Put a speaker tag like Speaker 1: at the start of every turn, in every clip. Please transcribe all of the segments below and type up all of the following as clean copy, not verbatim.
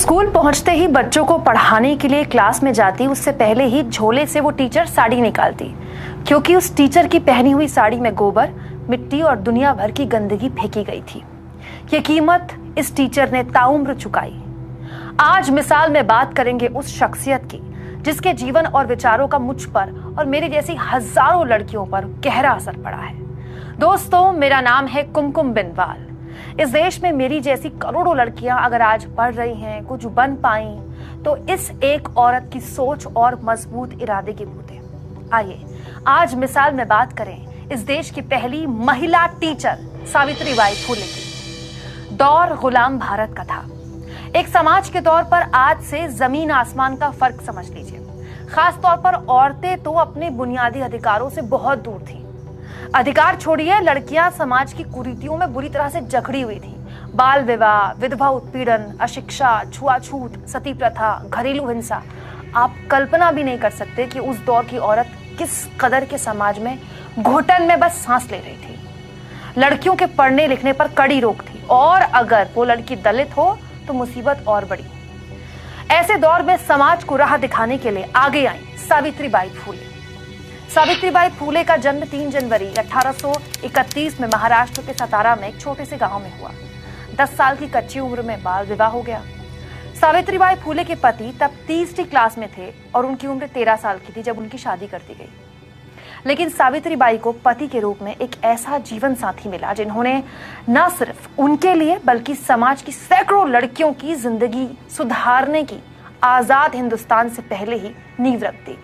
Speaker 1: School पहुंचते ही बच्चों को पढ़ाने के लिए क्लास में जाती, उससे पहले ही झोले से वो टीचर साड़ी निकालती, क्योंकि उस टीचर की पहनी हुई साड़ी में गोबर, मिट्टी और दुनिया भर की गंदगी फेंकी गई थी। ये कीमत इस टीचर ने ताउम्र चुकाई। आज मिसाल में बात करेंगे उस शख्सियत की जिसके जीवन और विचारों का मुझ पर और मेरे जैसी हजारों लड़कियों पर गहरा असर पड़ा है। दोस्तों, मेरा नाम है कुमकुम बिनवाल। इस देश में मेरी जैसी करोड़ों लड़कियां अगर आज पढ़ रही हैं, कुछ बन पाई, तो इस एक औरत की सोच और मजबूत इरादे के बूते। आइए आज मिसाल में बात करें इस देश की पहली महिला टीचर सावित्रीबाई फुले की। दौर गुलाम भारत का था। एक समाज के तौर पर आज से जमीन आसमान का फर्क समझ लीजिए। खास तौर पर औरतें तो अपने बुनियादी अधिकारों से बहुत दूर थी। अधिकार छोड़िए, लड़कियां समाज की कुरीतियों में बुरी तरह से जकड़ी हुई थी। बाल विवाह, विधवा उत्पीड़न, अशिक्षा, छुआछूत, सती प्रथा, घरेलू हिंसा। आप कल्पना भी नहीं कर सकते कि उस दौर की औरत किस कदर के समाज में घुटन में बस सांस ले रही थी। लड़कियों के पढ़ने लिखने पर कड़ी रोक थी और अगर वो लड़की दलित हो तो मुसीबत और बड़ी। ऐसे दौर में समाज को राह दिखाने के लिए आगे आई सावित्रीबाई फुले। सावित्रीबाई फुले का जन्म 3 जनवरी 1831 में महाराष्ट्र के सतारा में एक छोटे से गांव में हुआ। 10 साल की कच्ची उम्र में बाल विवाह हो गया। सावित्रीबाई फुले के पति तब तीसरी क्लास में थे और उनकी उम्र 13 साल की थी जब उनकी शादी कर दी गई। लेकिन सावित्रीबाई को पति के रूप में एक ऐसा जीवन साथी मिला जिन्होंने न सिर्फ उनके लिए बल्कि समाज की सैकड़ों लड़कियों की जिंदगी सुधारने की आजाद हिंदुस्तान से पहले ही नींव रख दी।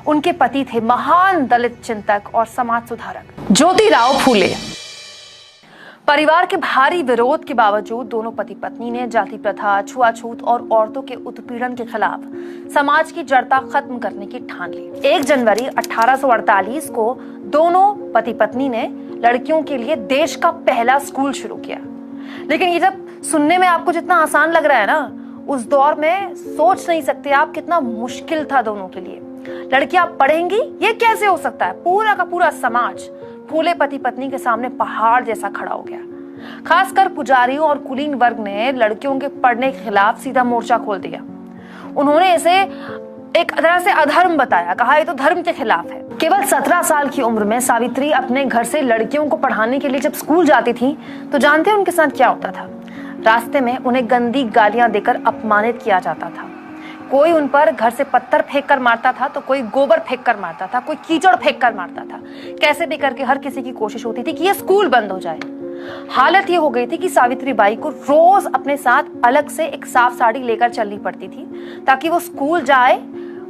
Speaker 1: उनके पति थे महान दलित चिंतक और समाज सुधारक ज्योतिराव फुले। परिवार के भारी विरोध के बावजूद दोनों पति पत्नी ने जाति प्रथा, छुआछूत और औरतों के उत्पीड़न के खिलाफ समाज की जड़ता खत्म करने की ठान ली। 1 जनवरी 1848 को दोनों पति पत्नी ने लड़कियों के लिए देश का पहला स्कूल शुरू किया। लेकिन ये जब सुनने में आपको जितना आसान लग रहा है ना, उस दौर में सोच नहीं सकते आप कितना मुश्किल था दोनों के लिए। लड़कियां पढ़ेंगी, ये कैसे हो सकता है? पूरा का पूरा समाज फूले पति पत्नी के सामने पहाड़ जैसा खड़ा हो गया। खासकर पुजारियों और कुलीन वर्ग ने लड़कियों के पढ़ने के खिलाफ सीधा मोर्चा खोल दिया। उन्होंने इसे एक तरह से अधर्म बताया, कहा ये तो धर्म के खिलाफ है। केवल 17 साल की उम्र में सावित्री अपने घर से लड़कियों को पढ़ाने के लिए जब स्कूल जाती थी तो जानते हैं उनके साथ क्या होता था? रास्ते में उन्हें गंदी गालियां देकर अपमानित किया जाता था। कोई उन पर घर से पत्थर फेंक कर मारता था तो कोई गोबर फेंक कर मारता था, कोई कीचड़ फेंक कर मारता था। कैसे भी करके हर किसी की कोशिश होती थी कि ये स्कूल बंद हो जाए। हालत ये हो गई थी कि सावित्रीबाई को रोज अपने साथ अलग से एक साफ साड़ी लेकर चलनी पड़ती थी ताकि वो स्कूल जाए,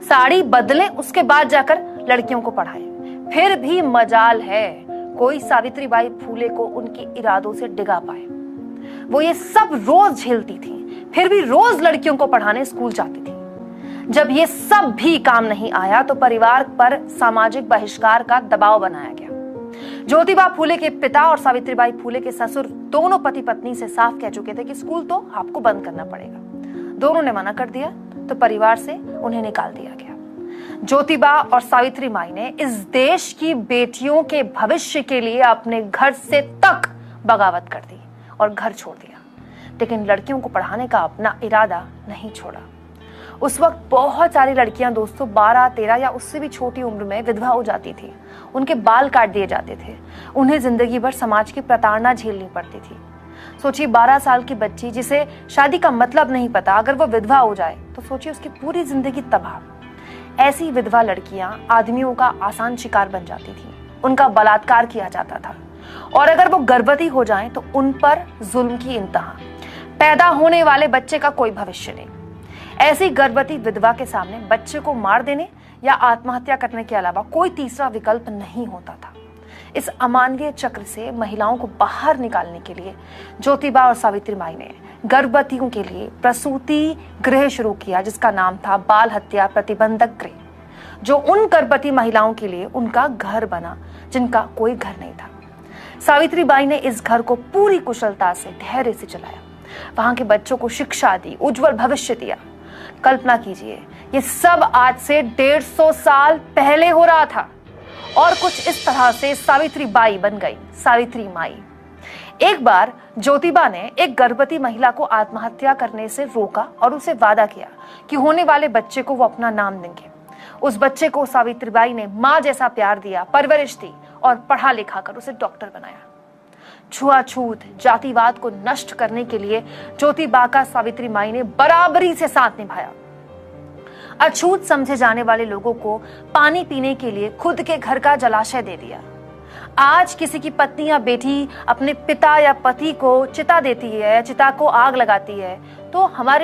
Speaker 1: साड़ी बदले, उसके बाद जाकर लड़कियों को पढ़ाए। फिर भी मजाल है कोई सावित्रीबाई फुले को उनके इरादों से डिगा पाए। वो ये सब रोज झेलती थी, फिर भी रोज लड़कियों को पढ़ाने स्कूल जाती थी। जब ये सब भी काम नहीं आया तो परिवार पर सामाजिक बहिष्कार का दबाव बनाया गया। ज्योतिबा फुले के पिता और सावित्रीबाई फुले के ससुर दोनों पति पत्नी से साफ कह चुके थे कि स्कूल तो आपको बंद करना पड़ेगा। दोनों ने मना कर दिया तो परिवार से उन्हें निकाल दिया गया। ज्योतिबा और सावित्री माई ने इस देश की बेटियों के भविष्य के लिए अपने घर से तक बगावत कर दी और घर छोड़ दिया, लेकिन लड़कियों को पढ़ाने का अपना इरादा नहीं छोड़ा। उस वक्त बहुत सारी लड़कियां दोस्तों 12, 13 या उससे भी छोटी उम्र में विधवा हो जाती थी। उनके बाल काट दिए जाते थे। उन्हें जिंदगी भर समाज की प्रताड़ना झेलनी पड़ती थी। सोचिए 12 साल की बच्ची जिसे शादी का मतलब नहीं पता, अगर वो विधवा हो जाए तो सोचिए उसकी पूरी जिंदगी तबाह। ऐसी विधवा लड़कियां आदमियों का आसान शिकार बन जाती थी। उनका बलात्कार किया जाता था और अगर वो गर्भवती हो जाएं तो उन पर जुल्म की इंतहा। पैदा होने वाले बच्चे का कोई भविष्य नहीं। ऐसी गर्भवती विधवा के सामने बच्चे को मार देने या आत्महत्या करने के अलावा कोई तीसरा विकल्प नहीं होता था। इस अमानवीय चक्र से महिलाओं को बाहर निकालने के लिए ज्योतिबा और सावित्री माई ने गर्भवतियों के लिए प्रसूति गृह शुरू किया जिसका नाम था बाल हत्या प्रतिबंधक गृह, जो उन गर्भवती महिलाओं के लिए उनका घर बना जिनका कोई घर नहीं था। सावित्रीबाई ने इस घर को पूरी कुशलता से, धैर्य से चलाया। वहां के बच्चों को शिक्षा दी, उज्जवल भविष्य दिया। कल्पना कीजिए ये सब आज से 150 साल पहले हो रहा था और कुछ इस तरह से सावित्रीबाई बन गई सावित्री माई। एक बार ज्योतिबा ने एक गर्भवती महिला को आत्महत्या करने से रोका और उसे वादा किया कि होने वाले बच्चे को वो अपना नाम देंगे। उस बच्चे को सावित्रीबाई ने मां जैसा प्यार दिया, परवरिश दी और पढ़ा लिखा कर उसे डॉक्टर बनाया। छुआछूत, जातिवाद को नष्ट करने के लिए ज्योतिबा का सावित्रीबाई ने बराबरी से साथ निभाया। अछूत समझे जाने वाले लोगों को पानी पीने के लिए खुद के घर का जलाशय दे दिया। आज किसी की पत्नी या बेटी अपने पिता या पति को चिता देती है, चिता को आग लगाती है, तो हमारे